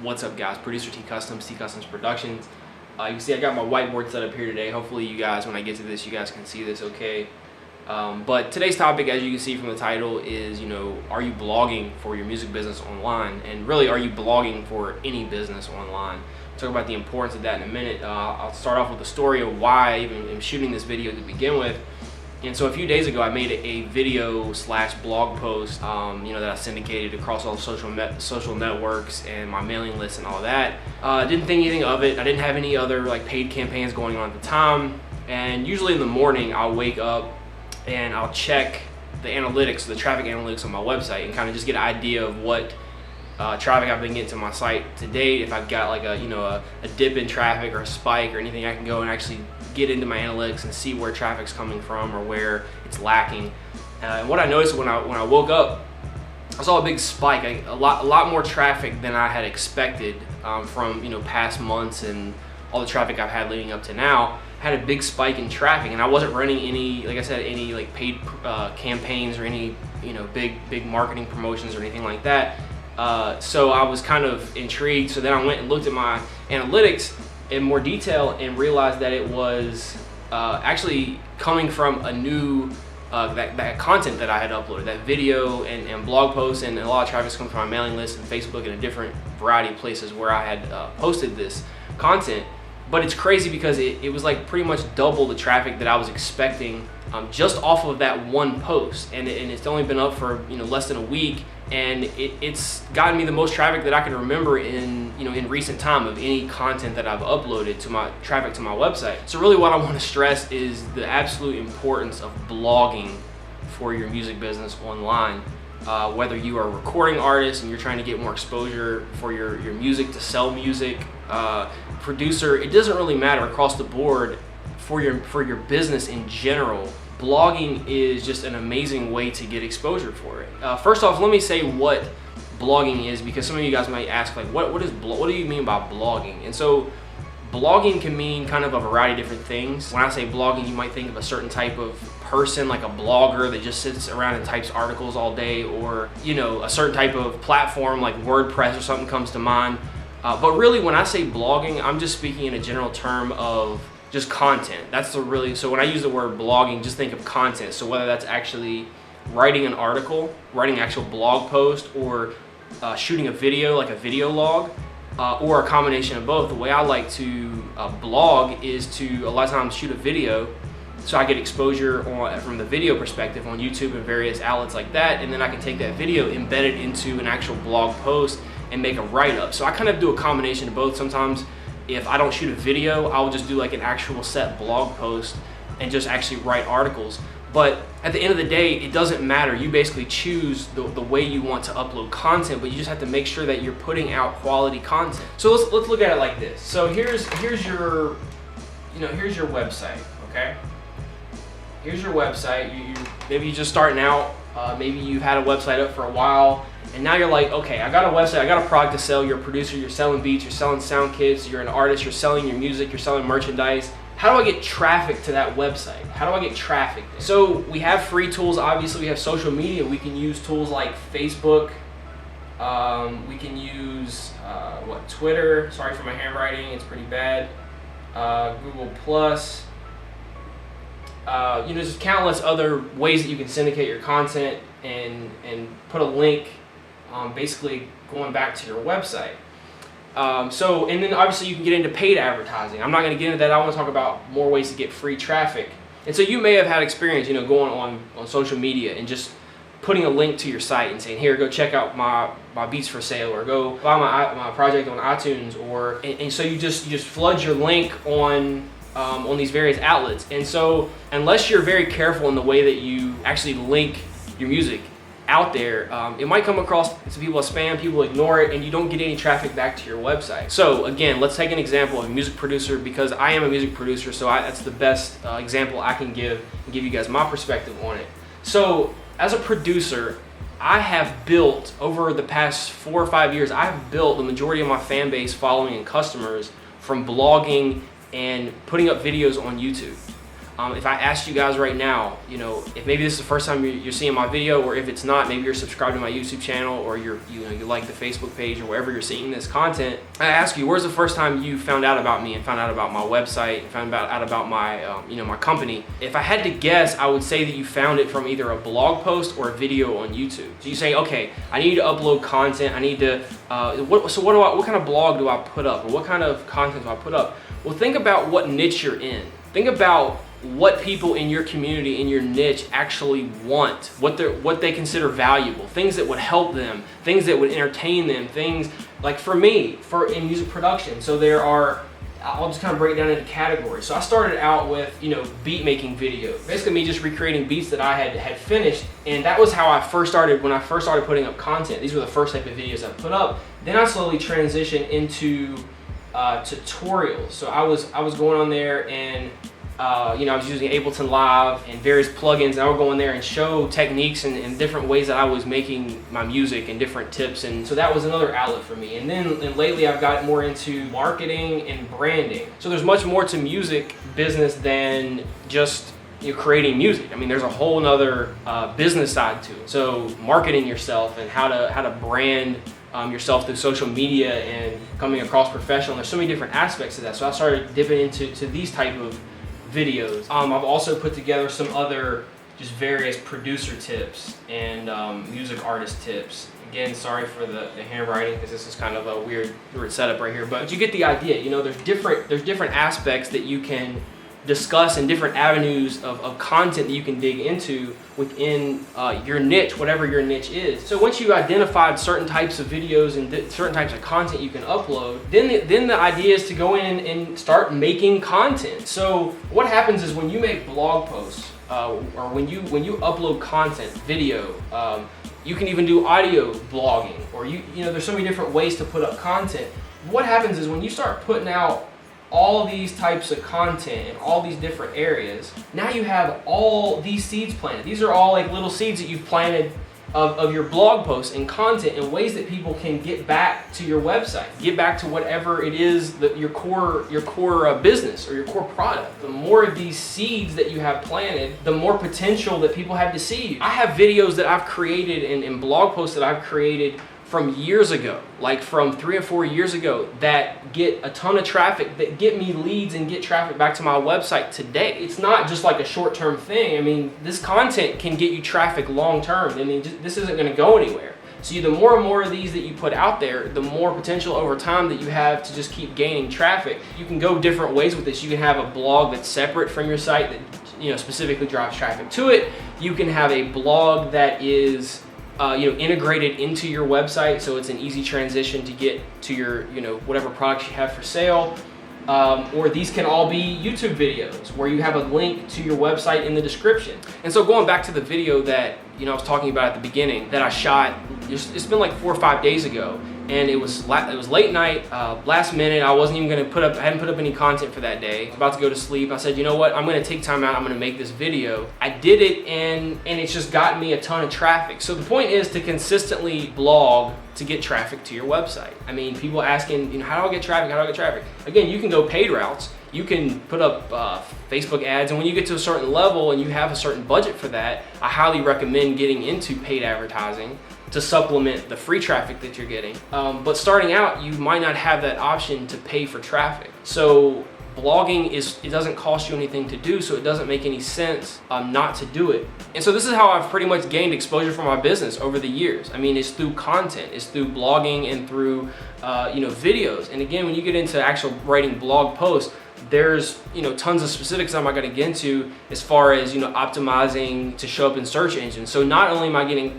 What's up, guys? Producer TCustomz Productions. You can see I got my whiteboard set up here today. Hopefully you guys, when I get to this, you guys can see this okay. But today's topic, as you can see from the title, is, are you blogging for your music business online? And really, are you blogging for any business online? I'll talk about the importance of that in a minute. I'll start off with the story of why I even am shooting this video to begin with. And so a few days ago, I made a video / blog post, that I syndicated across all the social networks and my mailing list and all that. Didn't think anything of it. I didn't have any other paid campaigns going on at the time. And usually in the morning, I'll wake up and I'll check the analytics, the traffic analytics on my website, and kind of just get an idea of what traffic I've been getting to my site to date. If I've got a dip in traffic or a spike or anything, I can go and actually get into my analytics and see where traffic's coming from or where it's lacking. And what I noticed when I woke up, I saw a big spike, a lot more traffic than I had expected from past months and all the traffic I've had leading up to now. Had a big spike in traffic, and I wasn't running any, like I said, any paid campaigns or any big marketing promotions or anything like that. So I was kind of intrigued. So then I went and looked at my analytics in more detail and realized that it was actually coming from a new that content that I had uploaded, that video and blog posts, and a lot of traffic's coming from my mailing list and Facebook and a different variety of places where I had posted this content. But it's crazy because it was pretty much double the traffic that I was expecting just off of that one post, and it's only been up for less than a week, and it's gotten me the most traffic that I can remember in recent time of any content that I've uploaded to my traffic to my website. So really what I want to stress is the absolute importance of blogging for your music business online. Whether you are a recording artist and you're trying to get more exposure for your music, to sell music, producer, it doesn't really matter across the board for your business in general. Blogging is just an amazing way to get exposure for it. First off, let me say what blogging is, because some of you guys might ask what do you mean by blogging? And so blogging can mean kind of a variety of different things. When I say blogging, you might think of a certain type of person, like a blogger that just sits around and types articles all day, or a certain type of platform like WordPress or something comes to mind. But really, when I say blogging, I'm just speaking in a general term of just content. So when I use the word blogging, just think of content. So whether that's actually writing an article, writing an actual blog post, or shooting a video, like a video log, or a combination of both. The way I like to blog is to a lot of times shoot a video, so I get exposure from the video perspective on YouTube and various outlets like that, and then I can take that video, embed it into an actual blog post, and make a write-up. So I kind of do a combination of both. Sometimes if I don't shoot a video, I'll just do an actual set blog post and just actually write articles. But at the end of the day, it doesn't matter. You basically choose the way you want to upload content, but you just have to make sure that you're putting out quality content. So let's look at it like this. So here's your website, okay? Here's your website. Maybe you're just starting out. Maybe you've had a website up for a while, and now you're like, okay, I got a website, I got a product to sell. You're a producer, you're selling beats, you're selling sound kits, you're an artist, you're selling your music, you're selling merchandise. How do I get traffic to that website? How do I get traffic there? So we have free tools. Obviously, we have social media. We can use tools like Facebook. We can use Twitter. Sorry for my handwriting, it's pretty bad. Google Plus. There's countless other ways that you can syndicate your content and put a link, basically going back to your website. And then obviously you can get into paid advertising. I'm not going to get into that. I want to talk about more ways to get free traffic. And so you may have had experience, going on social media and just putting a link to your site and saying, here, go check out my beats for sale, or go buy my project on iTunes, and so you just flood your link on these various outlets. And so unless you're very careful in the way that you actually link your music out there, it might come across to people as spam, people ignore it, and you don't get any traffic back to your website. So again, let's take an example of a music producer, because I am a music producer, so that's the best example I can give and give you guys my perspective on it. So as a producer, I have built, over the past 4 or 5 years, I have built the majority of my fan base, following, and customers from blogging and putting up videos on YouTube. If I asked you guys right now, you know, if maybe this is the first time you're seeing my video, or if it's not, maybe you're subscribed to my YouTube channel, or you like the Facebook page, or wherever you're seeing this content, I ask you, where's the first time you found out about me and found out about my website, and found out about my my company? If I had to guess, I would say that you found it from either a blog post or a video on YouTube. So you say, okay, I need to upload content. I need to what kind of blog do I put up, or what kind of content do I put up? Well, think about what niche you're in. Think about what people in your community, in your niche, actually want, what they consider valuable, things that would help them, things that would entertain them, things like for me, in music production. So I'll just kind of break it down into categories. So I started out with, beat making videos, basically me just recreating beats that I had finished, and that was how I first started. When I first started putting up content, these were the first type of videos I put up. Then I slowly transitioned into tutorials. So I was going on there and I was using Ableton Live and various plugins, and I would go in there and show techniques and different ways that I was making my music and different tips. And so that was another outlet for me. And lately I've got more into marketing and branding. So there's much more to music business than just creating music. I mean, there's a whole nother business side to it. So marketing yourself and how to brand yourself through social media and coming across professional. There's so many different aspects to that. So I started dipping into these type of videos. I've also put together some other just various producer tips and music artist tips. Again, sorry for the handwriting, because this is kind of a weird setup right here, but you get the idea. There's different aspects that you can discuss and different avenues of content that you can dig into within your niche, whatever your niche is. So once you've identified certain types of videos and certain types of content you can upload, then the idea is to go in and start making content. So what happens is when you make blog posts or when you upload content, video, you can even do audio blogging, or there's so many different ways to put up content. What happens is when you start putting out all these types of content in all these different areas, now you have all these seeds planted. These are all like little seeds that you've planted of your blog posts and content in ways that people can get back to your website, get back to whatever it is that your core business or your core product. The more of these seeds that you have planted, the more potential that people have to see you. I have videos that I've created and blog posts that I've created from years ago, like from 3 or 4 years ago, that get a ton of traffic, that get me leads and get traffic back to my website today. It's not just like a short-term thing. I mean, this content can get you traffic long-term. I mean, this isn't gonna go anywhere. So the more and more of these that you put out there, the more potential over time that you have to just keep gaining traffic. You can go different ways with this. You can have a blog that's separate from your site that specifically drives traffic to it. You can have a blog that is integrated into your website, so it's an easy transition to get to your, whatever products you have for sale. Or these can all be YouTube videos where you have a link to your website in the description. And so going back to the video that I was talking about at the beginning that I shot, it's been like 4 or 5 days ago, and it was late night, last minute. I wasn't even gonna I hadn't put up any content for that day. I was about to go to sleep. I said, you know what? I'm gonna take time out. I'm gonna make this video. I did it, and it's just gotten me a ton of traffic. So the point is to consistently blog to get traffic to your website. I mean, people asking, how do I get traffic? How do I get traffic? Again, you can go paid routes. You can put up Facebook ads, and when you get to a certain level and you have a certain budget for that, I highly recommend getting into paid advertising to supplement the free traffic that you're getting. But starting out, you might not have that option to pay for traffic. So blogging it doesn't cost you anything to do, so it doesn't make any sense not to do it. And so this is how I've pretty much gained exposure for my business over the years. I mean, it's through content, it's through blogging and through videos. And again, when you get into actual writing blog posts, there's tons of specifics I'm not going to get into as far as optimizing to show up in search engines. So not only am I getting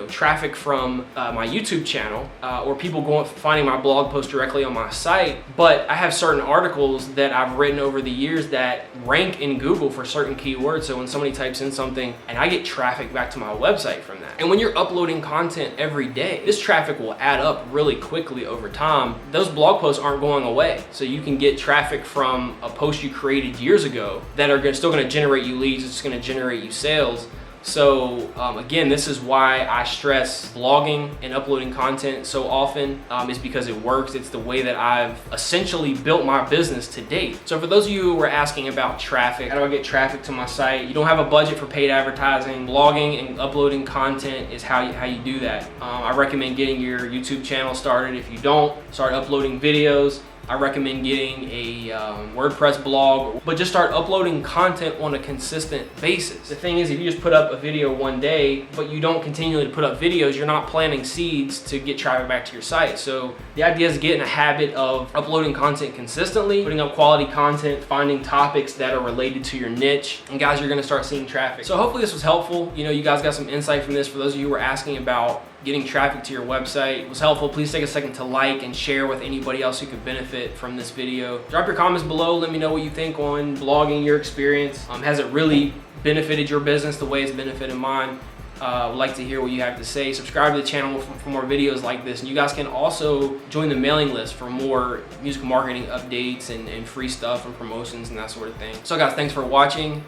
traffic from my YouTube channel or people finding my blog post directly on my site, but I have certain articles that I've written over the years that rank in Google for certain keywords. So when somebody types in something, and I get traffic back to my website from that. And when you're uploading content every day, this traffic will add up really quickly over time. Those blog posts aren't going away, so you can get traffic from a post you created years ago that are still going to generate you leads. It's going to generate you sales. So again, this is why I stress blogging and uploading content so often, is because it works. It's the way that I've essentially built my business to date. So for those of you who were asking about traffic, how do I get traffic to my site? You don't have a budget for paid advertising. Blogging and uploading content is how you do that. I recommend getting your YouTube channel started. If you don't, start uploading videos. I recommend getting a WordPress blog, but just start uploading content on a consistent basis. The thing is, if you just put up a video one day, but you don't continually put up videos, you're not planting seeds to get traffic back to your site. So the idea is getting a habit of uploading content consistently, putting up quality content, finding topics that are related to your niche, and guys, you're gonna start seeing traffic. So hopefully this was helpful. You know, you guys got some insight from this. For those of you who were asking about getting traffic to your website, it was helpful. Please take a second to like and share with anybody else who could benefit from this video. Drop your comments below. Let me know what you think on blogging, your experience. Has it really benefited your business the way it's benefited mine? I'd like to hear what you have to say. Subscribe to the channel for more videos like this. And you guys can also join the mailing list for more music marketing updates and free stuff and promotions and that sort of thing. So guys, thanks for watching.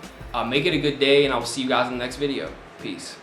Make it a good day, and I will see you guys in the next video. Peace.